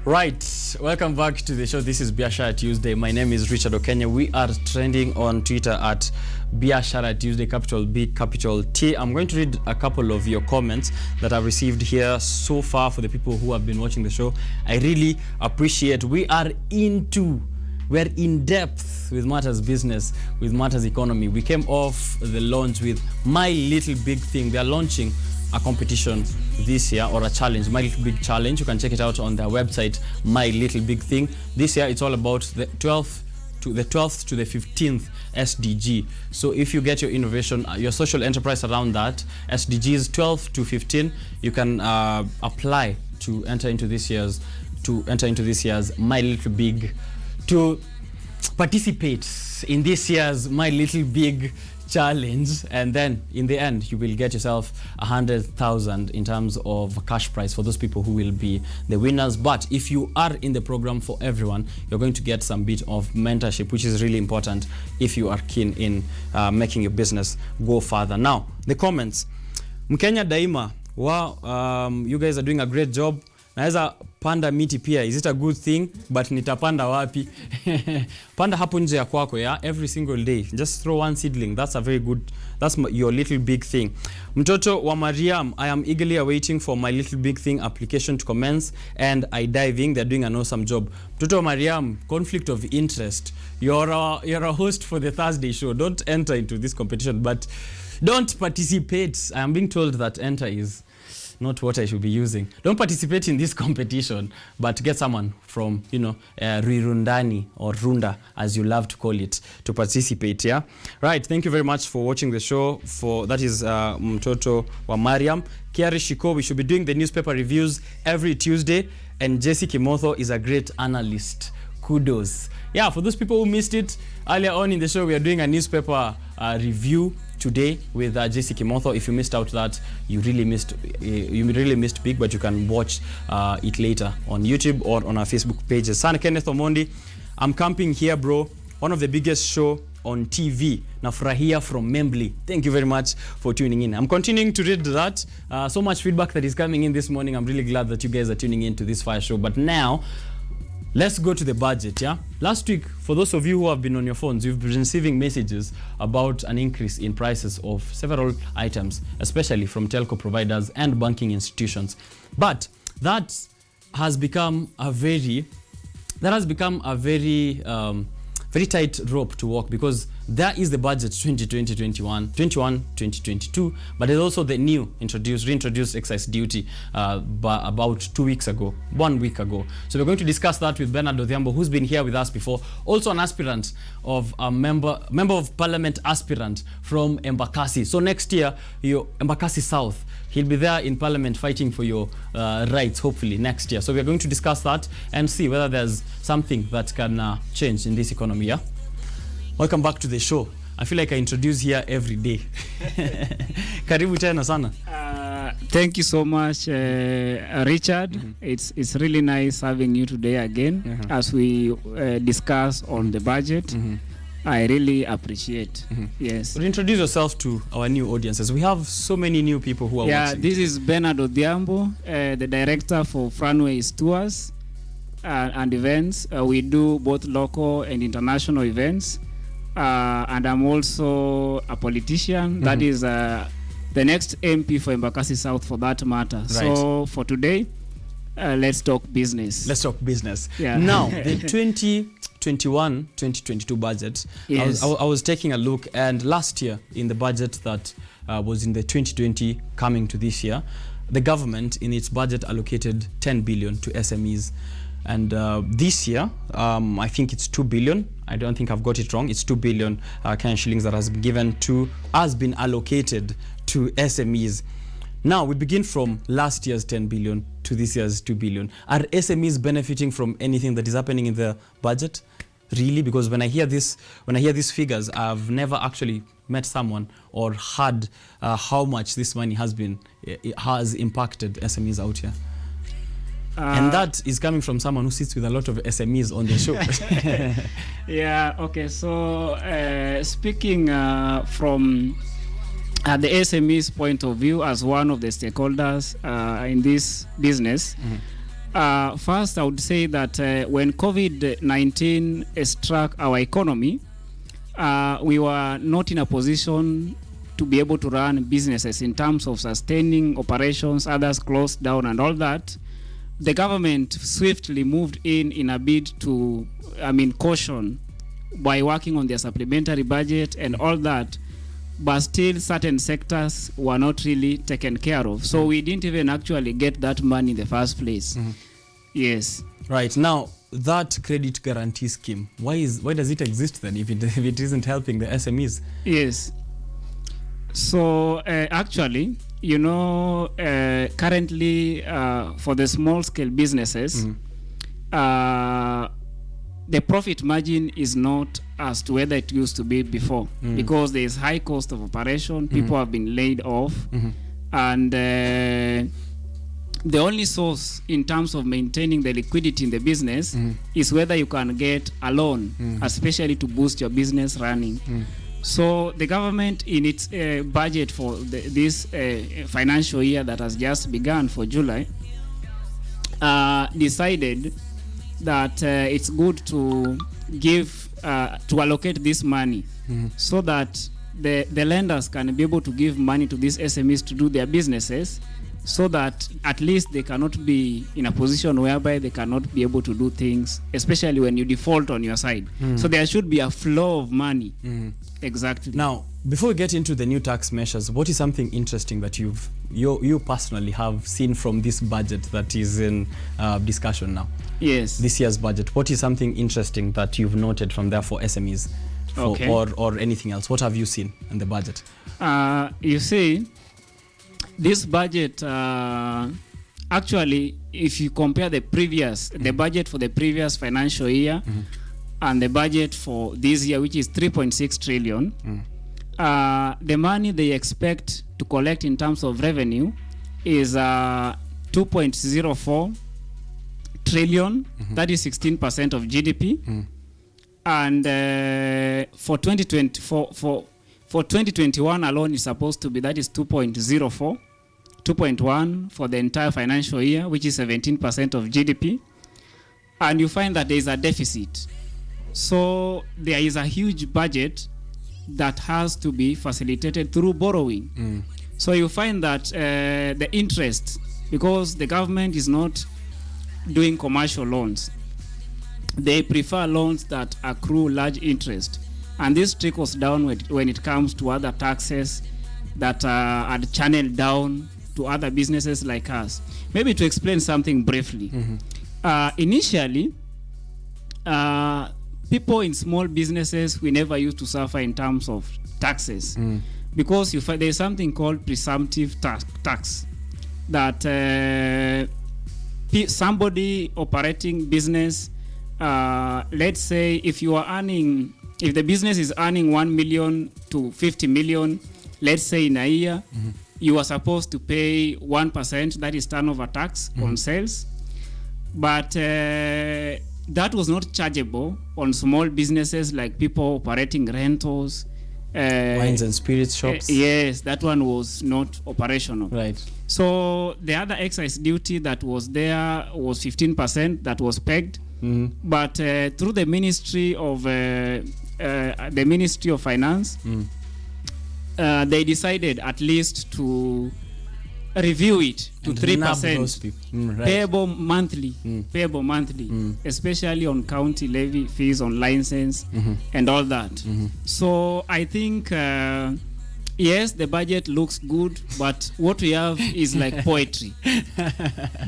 Right, welcome back to the show. This is Biashara Tuesday. My name is Richard Okenya. We are trending on Twitter at Biashara Tuesday, capital B, capital T. I'm going to read a couple of your comments that I've received here so far for the people who have been watching the show. I really appreciate. We're in depth with matters business, with matters economy. We came off the launch with My Little Big Thing. They are launching a competition this year, or a challenge, My Little Big Challenge. You can check it out on their website, My Little Big Thing. This year it's all about the 12th to the 15th SDG. So if you get your innovation, your social enterprise around that SDGs 12 to 15, you can apply to enter into this year's My Little Big, to participate in this year's My Little Big Challenge, and then in the end you will get yourself 100,000 in terms of cash prize for those people who will be the winners. But if you are in the program for everyone, you're going to get some bit of mentorship, which is really important if you are keen in making your business go further. Now the comments, Mkenya Daima, wow, you guys are doing a great job. Naweza panda miti pia, is it a good thing? But nitapanda wapi? Panda hapo nje ya kwako, yeah? Every single day, just throw one seedling. That's a very good, that's your little big thing. Mtoto wa Mariam, I am eagerly awaiting for My Little Big Thing application to commence, and I diving. They're doing an awesome job. Mtoto wa Mariam, conflict of interest. You're a host for the Thursday show. Don't enter into this competition, but don't participate. I am being told that enter is not what I should be using. Don't participate in this competition, but get someone from, Rirundani or Runda, as you love to call it, to participate, yeah? Right, thank you very much for watching the show. That is Mtoto wa Mariam. Kiari Shiko, we should be doing the newspaper reviews every Tuesday, and Jesse Kimotho is a great analyst. Kudos. Yeah, for those people who missed it, earlier on in the show, we are doing a newspaper review today with Jesse Kimotho. If you missed out that, you really missed big, but you can watch it later on YouTube or on our Facebook pages. Sana Kenneth Omondi, I'm camping here, bro. One of the biggest show on TV. Nafurahia from Membly. Thank you very much for tuning in. I'm continuing to read that. So much feedback that is coming in this morning. I'm really glad that you guys are tuning in to this fire show. But now, let's go to the budget, yeah? Last week, for those of you who have been on your phones, you've been receiving messages about an increase in prices of several items, especially from telco providers and banking institutions. But that has become a very very tight rope to walk, because there is the budget 2020-2022, but there's also the reintroduced excise duty about 1 week ago. So we're going to discuss that with Benard Odhiambo, who's been here with us before, also an aspirant of a member of parliament aspirant from Embakasi. So next year, Embakasi South, he'll be there in parliament fighting for your rights, hopefully next year. So we're going to discuss that and see whether there's something that can change in this economy. Yeah? Welcome back to the show. I feel like I introduce here every day. Karibu tena sana. Thank you so much, Richard. Mm-hmm. It's really nice having you today again, as we discuss on the budget. Mm-hmm. I really appreciate. Mm-hmm. Yes. But introduce yourself to our new audiences. We have so many new people who are watching. This is Benard Odhiambo, the director for Franways Tours and events. We do both local and international events. And I'm also a politician. Mm-hmm. That is the next MP for Embakasi South, for that matter. Right. So for today, let's talk business. Let's talk business. Yeah. Now, the 2021-2022 budget, yes. I was taking a look, and last year in the budget that was in the 2020 coming to this year, the government in its budget allocated 10 billion to SMEs. And this year, I think it's 2 billion. I don't think I've got it wrong. It's 2 billion Kenyan shillings that has been allocated to SMEs. Now, we begin from last year's 10 billion to this year's 2 billion. Are SMEs benefiting from anything that is happening in the budget? Really? Because when I hear these figures, I've never actually met someone or heard how much this money has impacted SMEs out here. And that is coming from someone who sits with a lot of SMEs on the show. Yeah, okay. So speaking from the SME's point of view as one of the stakeholders in this business, First, I would say that when COVID-19 struck our economy, we were not in a position to be able to run businesses in terms of sustaining operations. Others closed down and all that. The government swiftly moved in a bid to, caution by working on their supplementary budget and all that. But still, certain sectors were not really taken care of. So we didn't even actually get that money in the first place. Mm-hmm. Yes. Right. Now, that credit guarantee scheme, why does it exist then if it isn't helping the SMEs? Yes. So actually, currently for the small scale businesses, the profit margin is not as to whether it used to be before, because there is high cost of operation. People have been laid off, and the only source in terms of maintaining the liquidity in the business is whether you can get a loan, especially to boost your business running. So the government, in its budget for this financial year that has just begun for July, decided that it's good to give to allocate this money so that the lenders can be able to give money to these SMEs to do their businesses, so that at least they cannot be in a position whereby they cannot be able to do things, especially when you default on your side. So there should be a flow of money. Exactly. Now, before we get into the new tax measures, what is something interesting that you personally have seen from this budget that is in discussion now? Yes. This year's budget. What is something interesting that you've noted from there for SMEs, or anything else? What have you seen in the budget? You see, this budget, actually, if you compare the budget for the previous financial year and the budget for this year, which is 3.6 trillion, the money they expect to collect in terms of revenue is 2.04 trillion. That is 16% of GDP. And for 2021 alone is supposed to be, that is 2.1 for the entire financial year, which is 17% of GDP. And you find that there is a deficit. So there is a huge budget that has to be facilitated through borrowing. So you find that the interest, because the government is not doing commercial loans, they prefer loans that accrue large interest. And this trickles down when it comes to other taxes that are channeled down to other businesses like us. Maybe to explain something briefly. Initially, people in small businesses, we never used to suffer in terms of taxes, because you find there's something called presumptive tax that somebody operating business, let's say if the business is earning 1 million to 50 million, let's say in a year, you are supposed to pay 1%, that is turnover tax on sales. But that was not chargeable on small businesses like people operating rentals. Wines and spirits shops. Yes, that one was not operational. Right. So the other excise duty that was there was 15% that was pegged. But through the Ministry of Finance, they decided at least to review it to 3%, payable monthly, especially on county levy fees on license and all that. So I think yes, the budget looks good, but what we have is like poetry.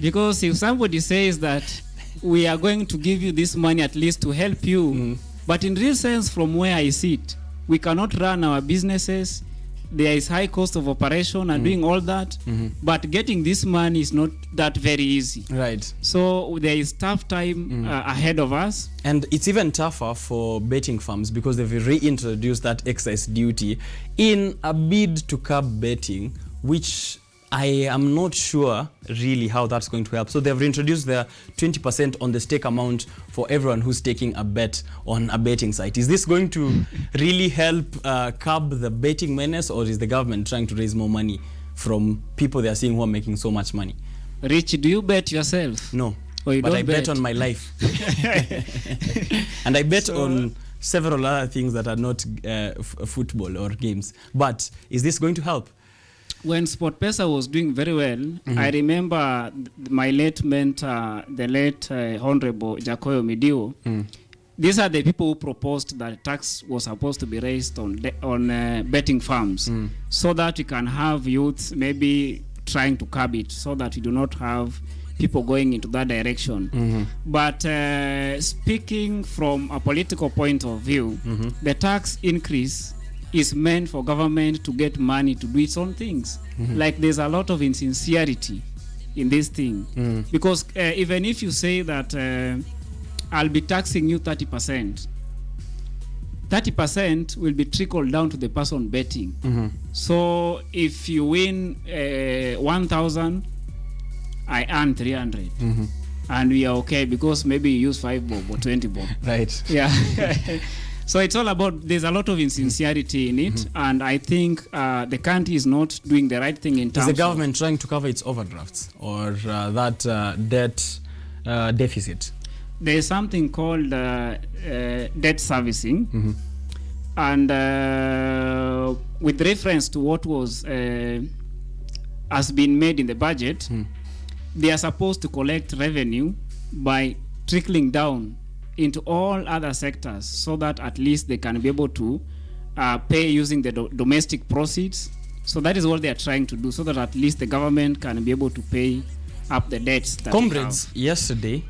Because if somebody says that we are going to give you this money at least to help you, but in real sense, from where I sit, we cannot run our businesses. There is high cost of operation and doing all that, but getting this money is not that very easy. Right. So there is tough time ahead of us. And it's even tougher for betting firms because they've reintroduced that excise duty in a bid to curb betting, which I am not sure really how that's going to help. So they've reintroduced their 20% on the stake amount for everyone who's taking a bet on a betting site. Is this going to really help curb the betting menace, or is the government trying to raise more money from people they are seeing who are making so much money? Rich, do you bet yourself? No. Oh, you but don't I bet on my life. And I bet on several other things that are not football or games. But is this going to help? When SportPesa was doing very well, I remember my late mentor, the late Honorable Jacoyo Midio. These are the people who proposed that tax was supposed to be raised on betting farms, so that we can have youths maybe trying to curb it, so that we do not have people going into that direction. But speaking from a political point of view, the tax increase is meant for government to get money to do its own things. Like there's a lot of insincerity in this thing. Because even if you say that I'll be taxing you 30%, 30% will be trickled down to the person betting. So if you win 1,000, I earn 300. And we are okay because maybe you use 5 bob or 20 bob. Right. Yeah. So it's all about, there's a lot of insincerity in it, and I think the country is not doing the right thing in terms of... Is the government trying to cover its overdrafts or that debt deficit? There is something called debt servicing, and with reference to what was has been made in the budget, they are supposed to collect revenue by trickling down into all other sectors, so that at least they can be able to pay using the domestic proceeds. So that is what they are trying to do, so that at least the government can be able to pay up the debts that Comrades, yesterday,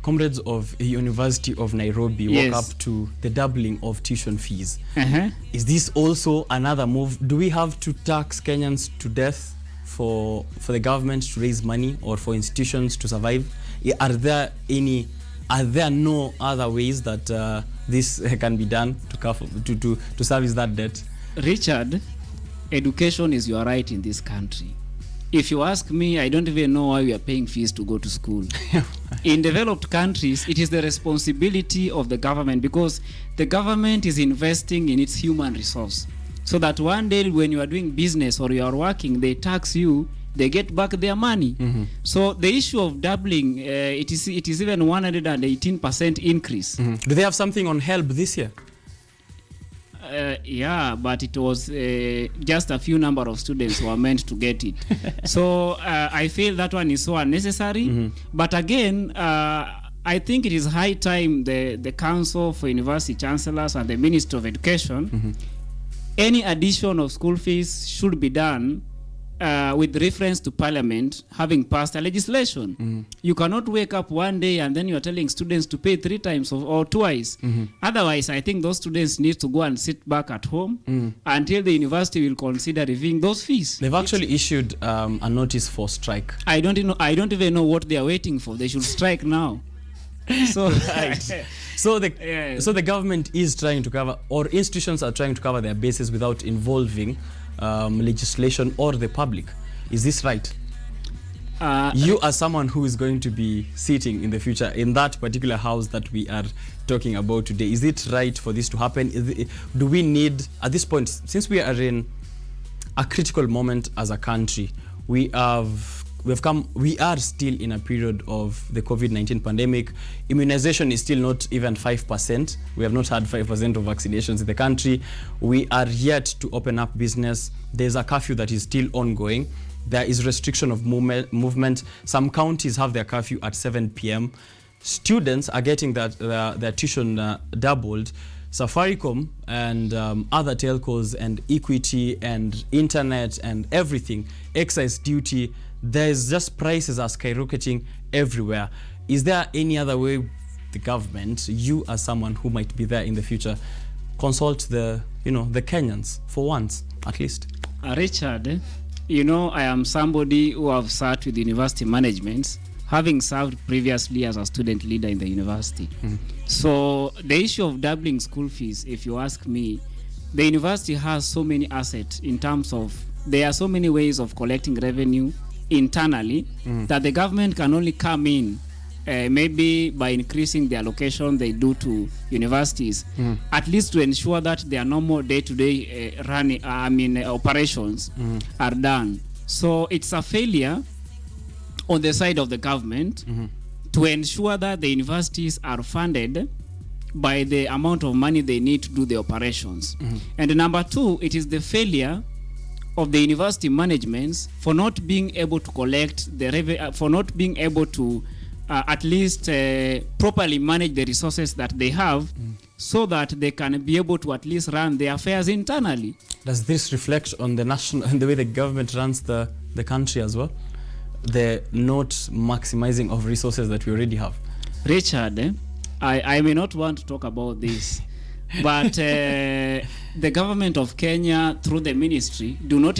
comrades of the University of Nairobi woke up to the doubling of tuition fees. Is this also another move? Do we have to tax Kenyans to death for the government to raise money or for institutions to survive? Are there no other ways that this can be done to service that debt? Richard, education is your right in this country. If you ask me, I don't even know why we are paying fees to go to school. In developed countries, it is the responsibility of the government, because the government is investing in its human resource, so that one day when you are doing business or you are working, they tax you, they get back their money. So the issue of doubling, it is even 118% increase. Do they have something on HELB this year? Yeah, but it was just a few number of students who are meant to get it. So I feel that one is so unnecessary. But again, I think it is high time the Council for University Chancellors and the Ministry of Education, any addition of school fees should be done with reference to Parliament having passed a legislation. You cannot wake up one day and then you are telling students to pay 3 times or twice. Otherwise, I think those students need to go and sit back at home until the university will consider reviewing those fees. They've actually issued a notice for strike. I don't even know what they are waiting for. They should strike now. So right. So the government is trying to cover, or institutions are trying to cover their bases without involving legislation or the public. Is this right? You as someone who is going to be sitting in the future in that particular house that we are talking about today, is it right for this to happen? Do we need, at this point, since we are in a critical moment as a country, we are still in a period of the COVID-19 pandemic. Immunization is still not even 5%. We have not had 5% of vaccinations in the country. We are yet to open up business. There's a curfew that is still ongoing. There is restriction of movement. Some counties have their curfew at 7 p.m. Students are getting their tuition doubled. Safaricom and other telcos and Equity and internet and everything, excise duty, there's just prices are skyrocketing everywhere. Is there any other way the government, you as someone who might be there in the future, consult the Kenyans for once at least? Richard, I am somebody who have sat with university management, having served previously as a student leader in the university. So the issue of doubling school fees, if you ask me, the university has so many assets in terms of, there are so many ways of collecting revenue internally that the government can only come in maybe by increasing the allocation they do to universities, at least to ensure that their normal day-to-day operations are done. So it's a failure on the side of the government to ensure that the universities are funded by the amount of money they need to do the operations. And number two, it is the failure of the university managements for not being able to collect the revenue, for not being able to at least properly manage the resources that they have, so that they can be able to at least run their affairs internally. Does this reflect on the national and the way the government runs the country as well? The not maximizing of resources that we already have? Richard, I may not want to talk about this, but the government of Kenya through the ministry do not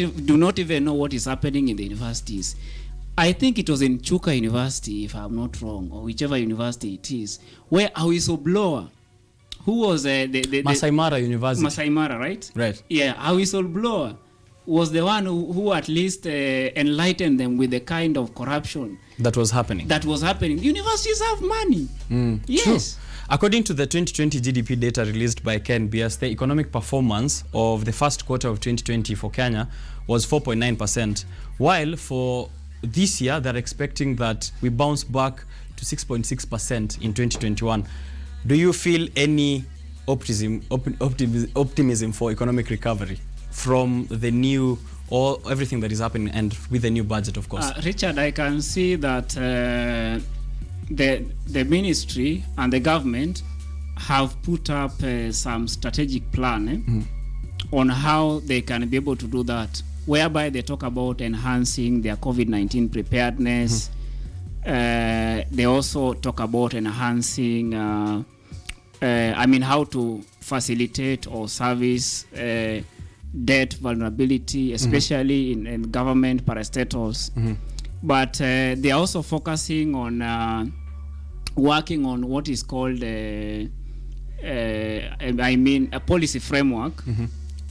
even know what is happening in the universities. I think it was in Chuka University, if I'm not wrong, or whichever university it is, where a whistleblower who was the Masai Mara University. Masai Mara, right? Right. Yeah, a whistleblower was the one who at least enlightened them with the kind of corruption that was happening. Universities have money. Yes. True. According to the 2020 GDP data released by KNBS, the economic performance of the first quarter of 2020 for Kenya was 4.9%, while for this year they're expecting that we bounce back to 6.6% in 2021. Do you feel any optimism for economic recovery from the new, or everything that is happening, and with the new budget, of course? Richard, I can see that the ministry and the government have put up some strategic plan on how they can be able to do that, whereby they talk about enhancing their COVID-19 preparedness. They also talk about enhancing how to facilitate or service debt vulnerability, especially in government parastatals. But they are also focusing on working on what is called a policy framework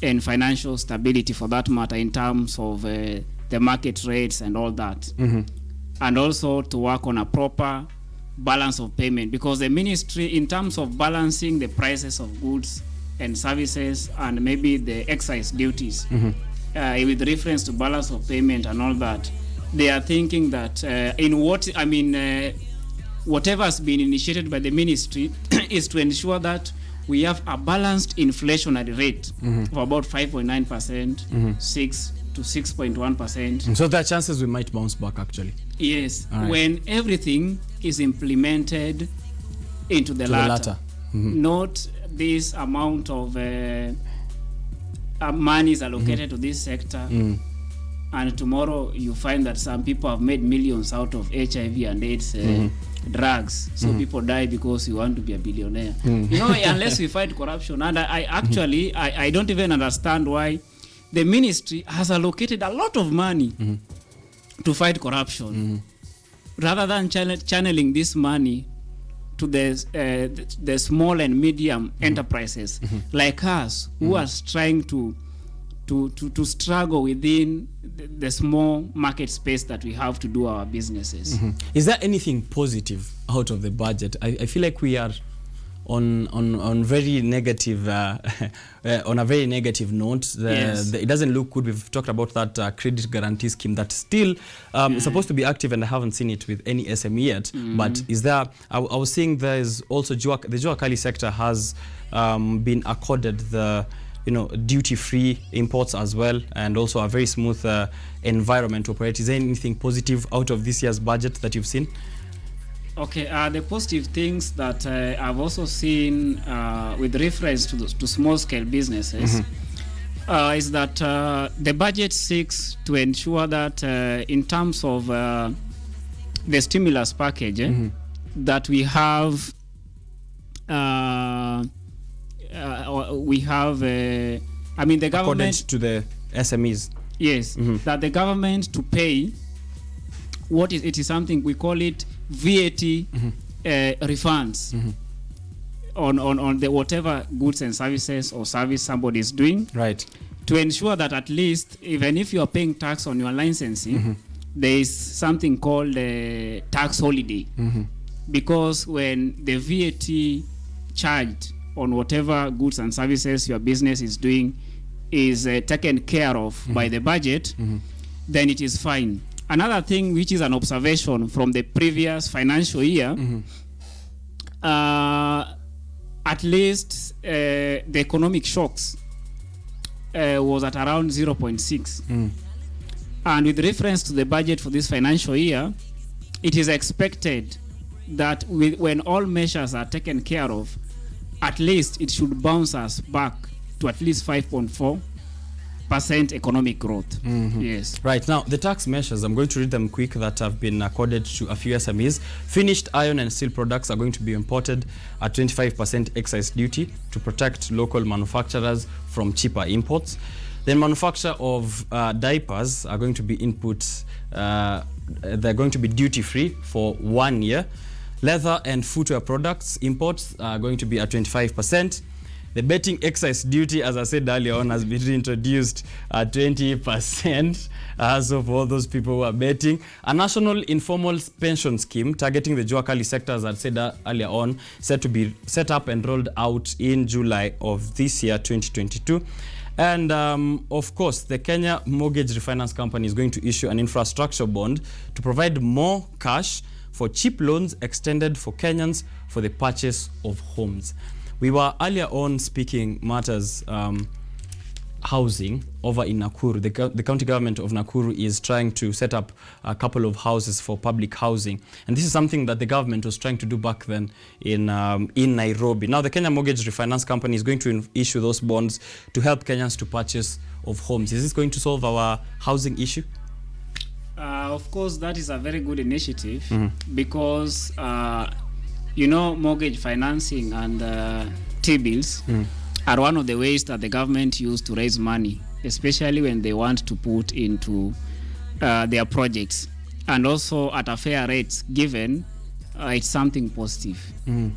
and financial stability, for that matter, in terms of the market rates and all that. And also to work on a proper balance of payment, because the ministry, in terms of balancing the prices of goods and services and maybe the excise duties, with reference to balance of payment and all that, they are thinking that whatever has been initiated by the ministry is to ensure that we have a balanced inflationary rate of about 5.9%, 6 to 6.1%. So there are chances we might bounce back, actually. Yes, right. When everything is implemented into the latter. Not this amount of money is allocated to this sector, and tomorrow you find that some people have made millions out of HIV and AIDS drugs. So people die because you want to be a billionaire. Unless we fight corruption. And I don't even understand why the ministry has allocated a lot of money to fight corruption, rather than channeling this money to the small and medium enterprises like us, who are trying to struggle within the small market space that we have to do our businesses. Is there anything positive out of the budget? I feel like we are on very negative on a very negative note. It doesn't look good. We've talked about that credit guarantee scheme that still is supposed to be active, and I haven't seen it with any SME yet. But is there? I was seeing there is also the Jua Kali sector has been accorded the duty-free imports as well, and also a very smooth environment to operate. Is there anything positive out of this year's budget that you've seen? Okay, the positive things that I've also seen with reference to small-scale businesses is that the budget seeks to ensure that in terms of the stimulus package, that we have the government, according to the SMEs. Yes, that the government to pay it is something we call it VAT refunds on the whatever goods and services or service somebody is doing, right, to ensure that at least even if you are paying tax on your licensing, there is something called a tax holiday, because when the VAT charged on whatever goods and services your business is doing is taken care of by the budget, then it is fine. Another thing which is an observation from the previous financial year, at least the economic shocks was at around 0.6. And with reference to the budget for this financial year, it is expected that when all measures are taken care of, at least it should bounce us back to at least 5.4% economic growth. Yes. Right. Now, the tax measures, I'm going to read them quick, that have been accorded to a few SMEs. Finished iron and steel products are going to be imported at 25% excise duty to protect local manufacturers from cheaper imports. Then manufacture of diapers are going to be they're going to be duty-free for 1 year. Leather and footwear products imports are going to be at 25%. The betting excise duty, as I said earlier on, has been introduced at 20%. So for all those people who are betting, a national informal pension scheme targeting the Juakali sector, as I said earlier on, set to be set up and rolled out in July of this year, 2022. And of course, the Kenya Mortgage Refinance Company is going to issue an infrastructure bond to provide more cash for cheap loans extended for Kenyans for the purchase of homes. We were earlier on speaking matters housing over in Nakuru. The county government of Nakuru is trying to set up a couple of houses for public housing. And this is something that the government was trying to do back then in Nairobi. Now, the Kenya Mortgage Refinance Company is going to issue those bonds to help Kenyans to purchase of homes. Is this going to solve our housing issue? Of course, that is a very good initiative because, mortgage financing and T-bills are one of the ways that the government use to raise money, especially when they want to put into their projects. And also at a fair rate given, it's something positive.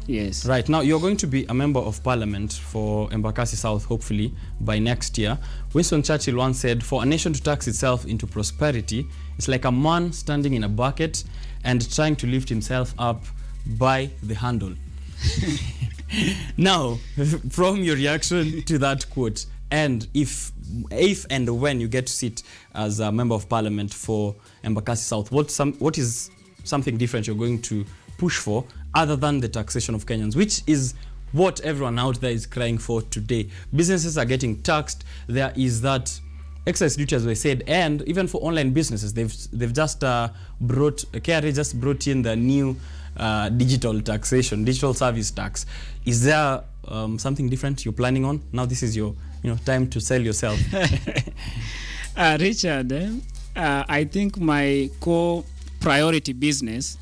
Yes. Right. Now, you're going to be a member of parliament for Embakasi South, hopefully, by next year. Winston Churchill once said, for a nation to tax itself into prosperity, it's like a man standing in a bucket and trying to lift himself up by the handle. Now, from your reaction to that quote, and if and when you get to sit as a member of parliament for Embakasi South, what is something different you're going to push for other than the taxation of Kenyans, which is what everyone out there is crying for today? Businesses are getting taxed. There is that excise duty, as we said, and even for online businesses, they've just KRA just brought in the new digital taxation, digital service tax. Is there something different you're planning on? Now this is your time to sell yourself. Richard, I think my core priority business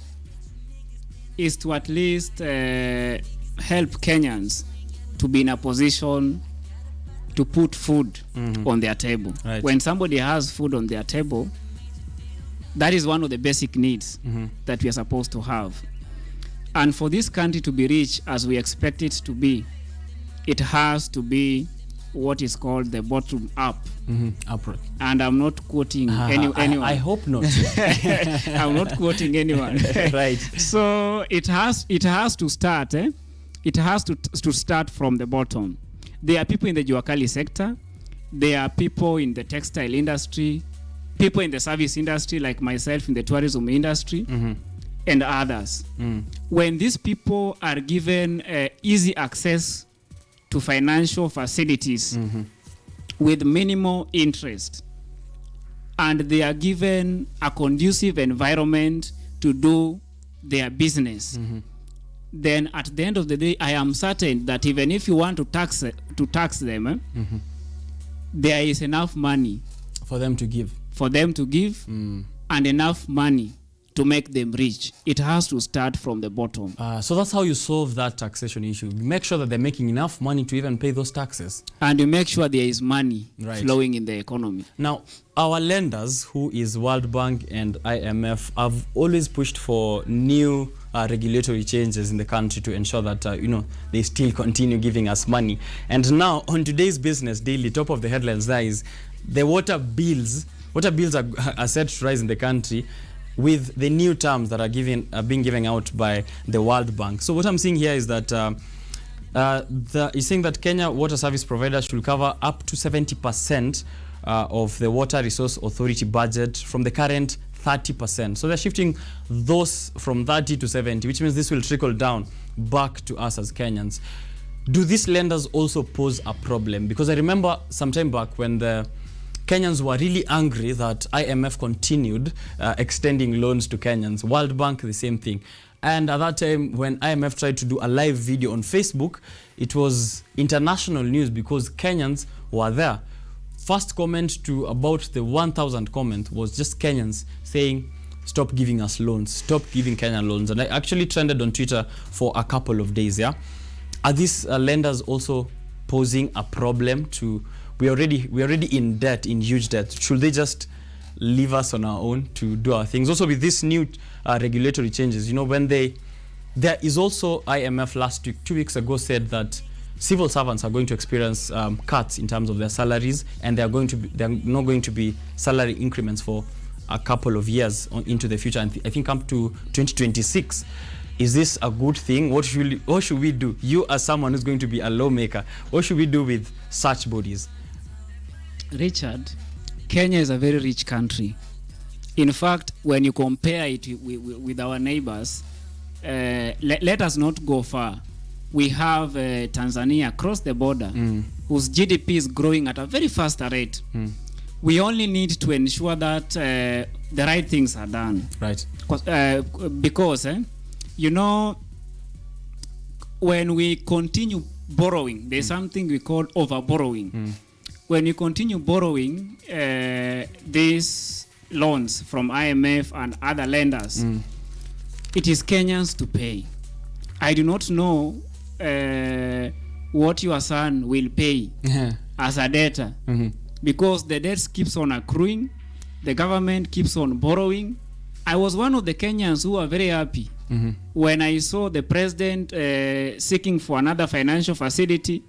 is to at least help Kenyans to be in a position to put food on their table. Right. When somebody has food on their table, that is one of the basic needs that we are supposed to have. And for this country to be rich as we expect it to be, it has to be what is called the bottom up. Upward. And I'm not quoting anyone. I hope not. I'm not quoting anyone. Right. So it has to start. It has to start from the bottom. There are people in the Juakali sector. There are people in the textile industry, people in the service industry like myself in the tourism industry, and others. When these people are given easy access to financial facilities with minimal interest, and they are given a conducive environment to do their business, then at the end of the day, I am certain that even if you want to tax them, there is enough money for them to give, and enough money to make them rich. It has to start from the bottom. So that's how you solve that taxation issue. Make sure that they're making enough money to even pay those taxes. And you make sure there is money flowing in the economy. Now, our lenders, who is World Bank and IMF, have always pushed for new regulatory changes in the country to ensure that they still continue giving us money. And now, on today's Business Daily, top of the headlines there is the water bills. Water bills are set to rise in the country with the new terms that are being given out by the World Bank. So what I'm seeing here is that he's saying that Kenya water service providers should cover up to 70% of the Water Resource Authority budget from the current 30%. So they're shifting those from 30 to 70, which means this will trickle down back to us as Kenyans. Do these lenders also pose a problem? Because I remember some time back when the Kenyans were really angry that IMF continued extending loans to Kenyans. World Bank, the same thing. And at that time, when IMF tried to do a live video on Facebook, it was international news because Kenyans were there. First comment to about the 1,000 comment was just Kenyans saying, stop giving us loans, stop giving Kenyan loans. And I actually trended on Twitter for a couple of days, yeah? Are these lenders also posing a problem to, we're already in debt, in huge debt. Should they just leave us on our own to do our things? Also with these new regulatory changes, you know, when there is also IMF last week, 2 weeks ago said that civil servants are going to experience cuts in terms of their salaries, and they're not going to be salary increments for a couple of years into the future, and I think up to 2026. Is this a good thing? What should we do? You as someone who's going to be a lawmaker, what should we do with such bodies? Richard, Kenya is a very rich country. In fact, when you compare it with our neighbors, let us not go far. We have Tanzania across the border, whose GDP is growing at a very fast rate. We only need to ensure that the right things are done. Right. Because you know, when we continue borrowing, there's something we call over-borrowing. When you continue borrowing these loans from IMF and other lenders, it is Kenyans to pay. I do not know what your son will pay as a debtor, because the debt keeps on accruing, the government keeps on borrowing. I was one of the Kenyans who were very happy when I saw the president seeking for another financial facility.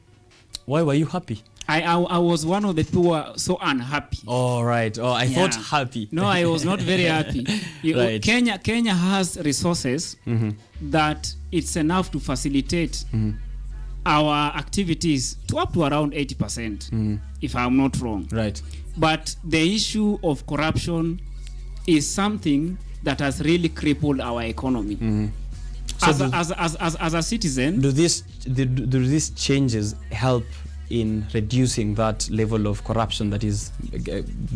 Why were you happy? I was one of the people who were so unhappy. Oh, right. Oh, I thought happy. No, I was not very happy. Right. Kenya has resources that it's enough to facilitate our activities to up to around 80%, if I'm not wrong. Right. But the issue of corruption is something that has really crippled our economy. So as a citizen, do these changes help in reducing that level of corruption that is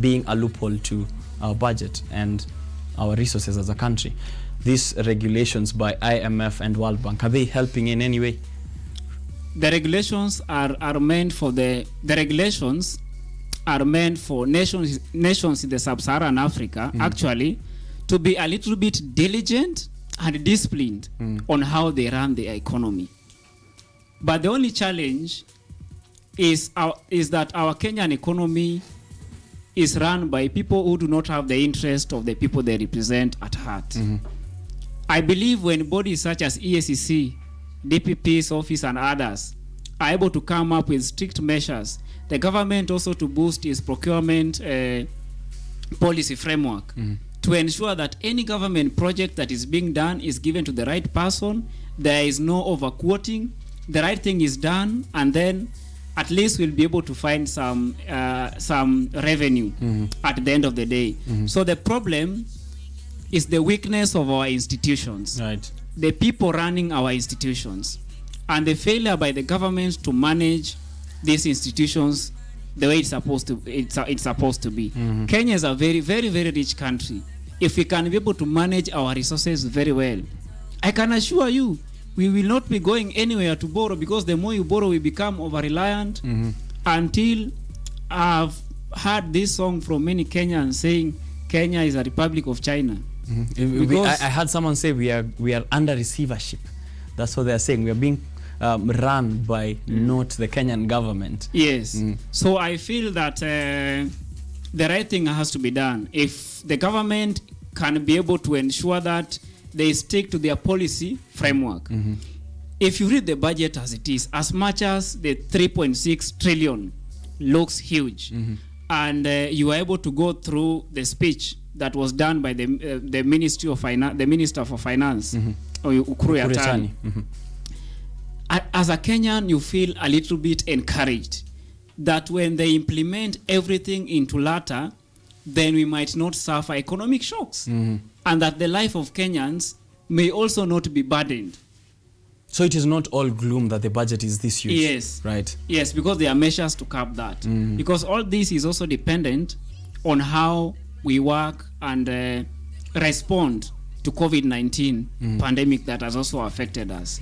being a loophole to our budget and our resources as a country? These regulations by IMF and World Bank, are they helping in any way? The regulations are meant for nations in the sub-Saharan Africa actually to be a little bit diligent and disciplined on how they run the economy. But the only challenge is that our Kenyan economy is run by people who do not have the interest of the people they represent at heart. I believe when bodies such as EACC, DPP's office and others are able to come up with strict measures, the government also to boost its procurement policy framework to ensure that any government project that is being done is given to the right person, there is no overquoting, the right thing is done, and then at least we'll be able to find some revenue at the end of the day. So the problem is the weakness of our institutions, right? The people running our institutions, and the failure by the government to manage these institutions the way it's supposed to be. Kenya is a very, very, very rich country. If we can be able to manage our resources very well, I can assure you, we will not be going anywhere to borrow, because the more you borrow, we become over-reliant until I've heard this song from many Kenyans saying Kenya is a Republic of China. I heard someone say we are under receivership. That's what they're saying. We are being run by not the Kenyan government. Yes. So I feel that the right thing has to be done. If the government can be able to ensure that they stick to their policy framework. If you read the budget as it is, as much as the 3.6 trillion looks huge, and you are able to go through the speech that was done by the Ministry of Finance, the Minister for Finance, Ukuru Yatani. As a Kenyan, you feel a little bit encouraged that when they implement everything into latter, then we might not suffer economic shocks, and that the life of Kenyans may also not be burdened. So it is not all gloom that the budget is this huge. Yes. Right. Yes, because there are measures to curb that. Because all this is also dependent on how we work and respond to COVID-19 pandemic that has also affected us.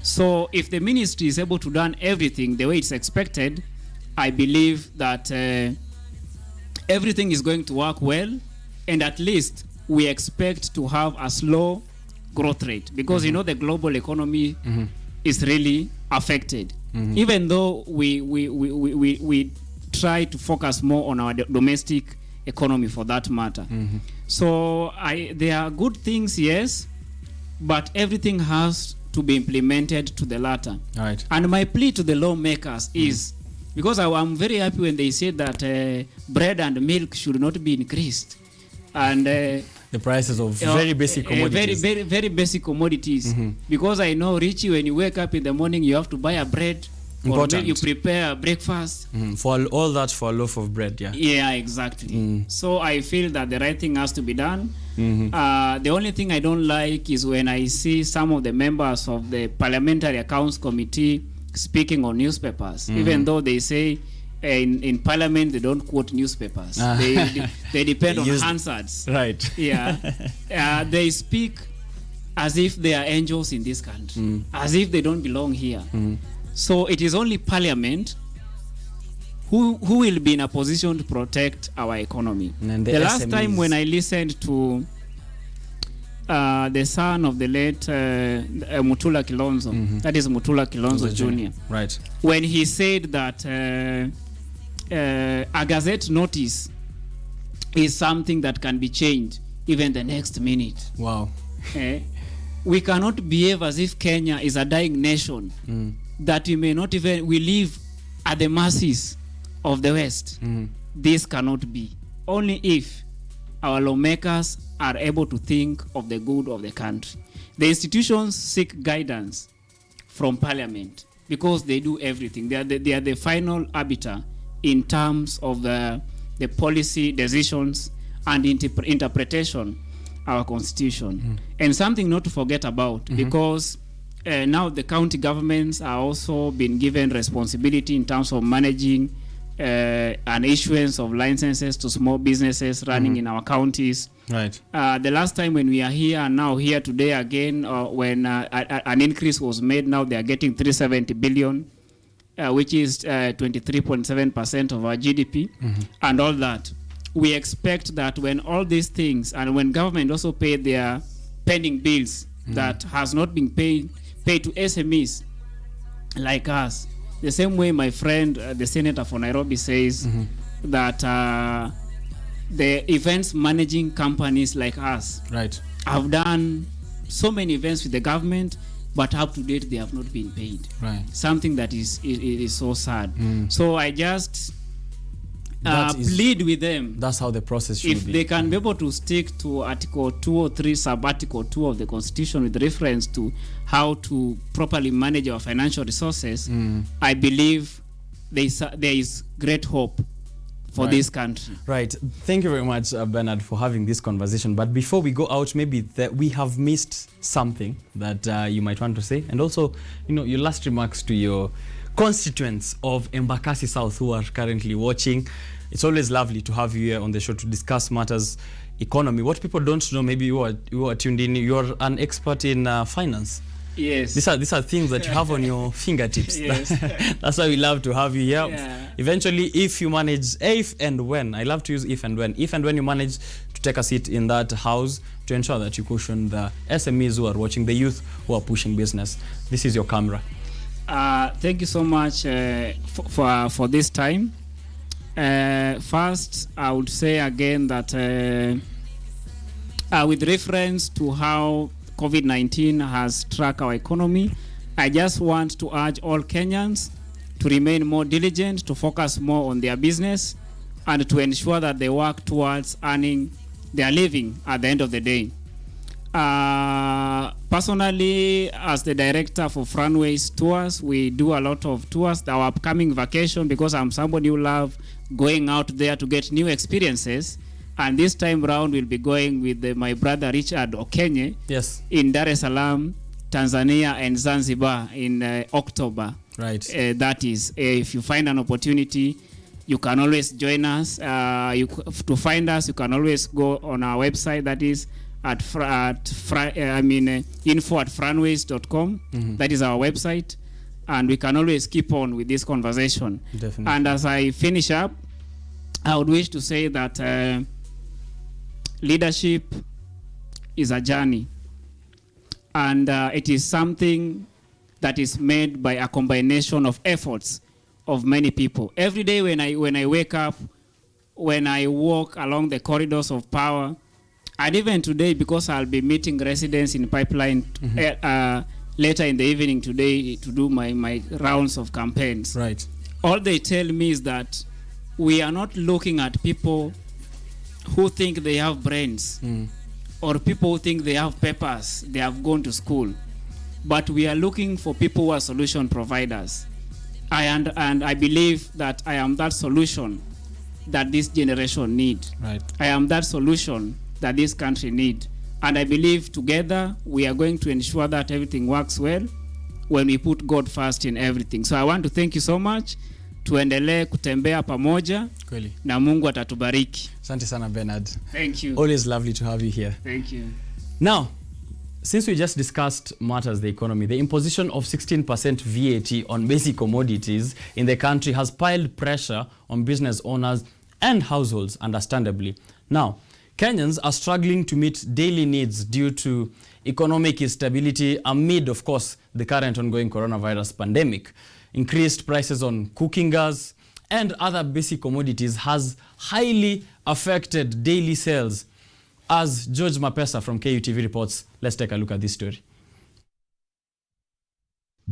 So if the ministry is able to do everything the way it's expected, I believe that everything is going to work well, and at least we expect to have a slow growth rate, because you know the global economy is really affected. Even though we try to focus more on our domestic economy for that matter. So there are good things, yes, but everything has to be implemented to the latter. Right. And my plea to the lawmakers is, because I'm very happy when they said that bread and milk should not be increased, and the prices of very basic commodities. Very basic commodities. Because I know, Richie, when you wake up in the morning, you have to buy a bread. Important. Or you prepare a breakfast. For all that, for a loaf of bread, yeah. Yeah, exactly. So I feel that the right thing has to be done. The only thing I don't like is when I see some of the members of the Parliamentary Accounts Committee speaking on newspapers, even though they say in Parliament they don't quote newspapers. They depend on Hansards. Right. Yeah. They speak as if they are angels in this country, as if they don't belong here. So it is only Parliament who will be in a position to protect our economy. The last time when I listened to the son of the late Mutula Kilonzo, that is Mutula Kilonzo Jr. Right. When he said that a gazette notice is something that can be changed even the next minute. Wow. We cannot behave as if Kenya is a dying nation, that we may not even, we live at the mercies of the West. This cannot be. Only if our lawmakers are able to think of the good of the country. The institutions seek guidance from Parliament because they do everything. They are the final arbiter in terms of the policy decisions and interpretation of our constitution. And something not to forget about, because now the county governments are also been given responsibility in terms of managing an issuance of licenses to small businesses running in our counties. Right. The last time when we are here and now here today again, when an increase was made, now they are getting 370 billion, which is 23.7% of our GDP, and all that. We expect that when all these things, and when government also pay their pending bills that has not been paid to SMEs like us, the same way my friend, the senator for Nairobi says that the events managing companies like us have done so many events with the government, but up to date they have not been paid. Right. Something that is so sad. So I just plead with them. That's how the process should if be. They can be able to stick to Article 203, Sub-Article 2 of the Constitution with reference to how to properly manage our financial resources, I believe there is great hope for this country. Right. Thank you very much, Benard, for having this conversation. But before we go out, maybe we have missed something that you might want to say. And also, your last remarks to your constituents of Embakasi South who are currently watching. It's always lovely to have you here on the show to discuss matters economy. What people don't know, maybe you are tuned in, you're an expert in finance. Yes. These are things that you have on your fingertips. Yes. That's why we love to have you here. Yeah. Eventually, if you manage, if and when, I love to use if and when you manage to take a seat in that house to ensure that you cushion the SMEs who are watching, the youth who are pushing business. This is your camera. Thank you so much for this time. First, I would say again that with reference to how COVID-19 has struck our economy, I just want to urge all Kenyans to remain more diligent, to focus more on their business, and to ensure that they work towards earning their living at the end of the day. Personally, as the director for Franways Tours, we do a lot of tours. Our upcoming vacation, because I'm somebody who loves going out there to get new experiences, And this time round, we'll be going with my brother Richard Okenye. Yes. In Dar es Salaam, Tanzania, and Zanzibar in October. Right. That is, if you find an opportunity, you can always join us. To find us, you can always go on our website. That is at info@franways.com. That is our website, and we can always keep on with this conversation. Definitely. And as I finish up, I would wish to say that leadership is a journey, and it is something that is made by a combination of efforts of many people. Every day when I wake up, when I walk along the corridors of power, and even today, because I'll be meeting residents in Pipeline later in the evening today to do my rounds of campaigns. Right. All they tell me is that we are not looking at people who think they have brains or people who think they have papers, they have gone to school. But we are looking for people who are solution providers. And I believe that I am that solution that this generation need. Right. I am that solution that this country need. And I believe together we are going to ensure that everything works well when we put God first in everything. So I want to thank you so much. Tuendelee kutembea pamoja. Kweli. Na Mungu atatubariki. Asante sana Benard. Thank you. Always lovely to have you here. Thank you. Now, since we just discussed matters the economy, the imposition of 16% VAT on basic commodities in the country has piled pressure on business owners and households, understandably. Now, Kenyans are struggling to meet daily needs due to economic instability amid, of course, the current ongoing coronavirus pandemic. Increased prices on cooking gas and other basic commodities has highly affected daily sales. As George Mapesa from KUTV reports, let's take a look at this story.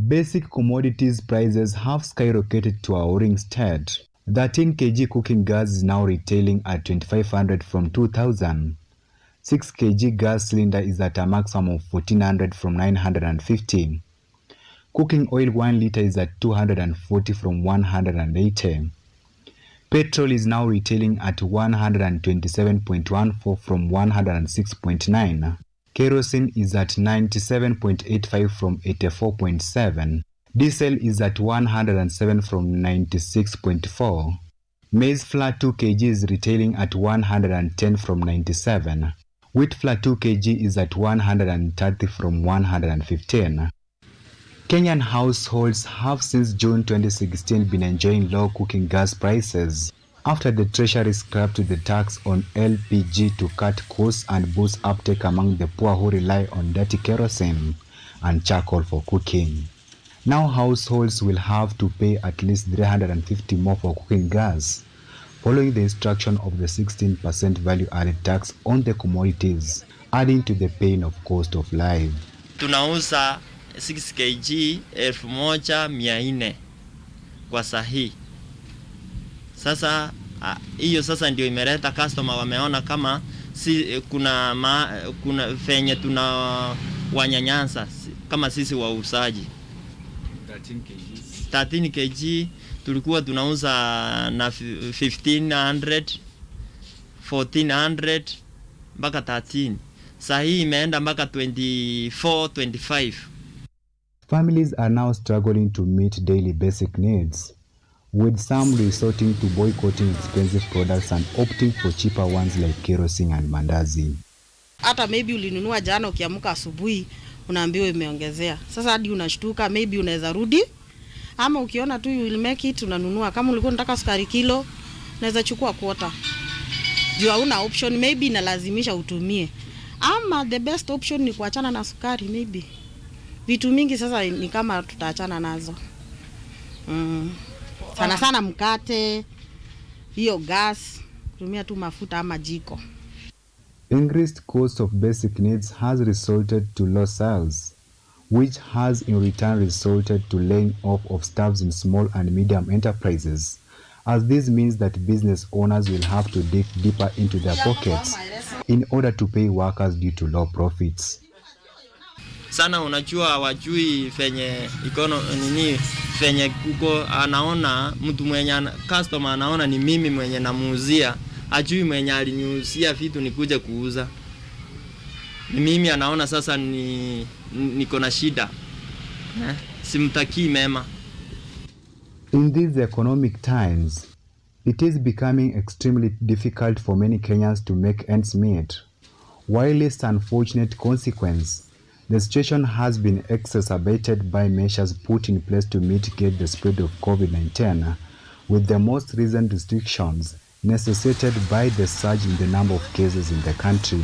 Basic commodities prices have skyrocketed to a worrying state. 13 kg cooking gas is now retailing at 2,500 from 2,000. 6 kg gas cylinder is at a maximum of 1,400 from 950. Cooking oil 1 liter is at 240 from 180. Petrol is now retailing at 127.14 from 106.9. Kerosene is at 97.85 from 84.7. Diesel is at 107 from 96.4. Maize flour 2 kg is retailing at 110 from 97. Wheat flour 2 kg is at 130 from 115. Kenyan households have since June 2016 been enjoying low cooking gas prices after the Treasury scrapped the tax on LPG to cut costs and boost uptake among the poor who rely on dirty kerosene and charcoal for cooking. Now households will have to pay at least 350 more for cooking gas, following the instruction of the 16% value-added tax on the commodities, adding to the pain of cost of life. Tunauza 6 kg 1,400 kwa sahi. Sasa hiyo sasa ndio imeleta customer wameona kama kuna fenye tuna wanyanyasa kama sisi wauzaji. 13 kg tulikuwa tunauza na 1,500 1,400 mpaka 13. Sasa hii imeenda mpaka 24 25. Families are now struggling to meet daily basic needs, with some resorting to boycotting expensive products and opting for cheaper ones like kerosene and mandazi. Hata maybe ulinunua jana ukiamka asubuhi unaambiwa imeongezea. Sasa hadi unashtuka, maybe unaweza rudi ama ukiona tu you will make it unanunua. Kama ulikuwa unataka sukari kilo unaweza chukua quarter. Juu hauna option, maybe inalazimisha utumie. Ama the best option ni kuachana na sukari maybe. Vitu mingi sasa ni kama tutaachana nazo. Sana sana mkate, hiyo gas, kutumia tu mafuta ama jiko. Increased cost of basic needs has resulted to low sales, which has in return resulted to laying off of staffs in small and medium enterprises, as this means that business owners will have to dig deeper into their pockets in order to pay workers due to low profits. Sana unajua wajui fenye fenye kuko anaona mtu mwenye customer anaona ni mimi mwenye namuuzia ajui mwenye aliniuzia vitu nikuje kuuza. Ni mimi anaona sasa niko na shida. Simtakii mema. In these economic times, it is becoming extremely difficult for many Kenyans to make ends meet. While this unfortunate consequence, the situation has been exacerbated by measures put in place to mitigate the spread of COVID-19, with the most recent restrictions necessitated by the surge in the number of cases in the country.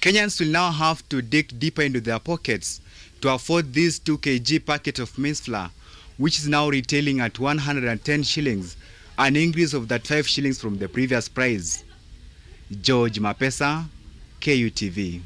Kenyans will now have to dig deeper into their pockets to afford this 2 kg packet of maize flour, which is now retailing at 110 shillings, an increase of that 5 shillings from the previous price. George Mapesa, KUTV.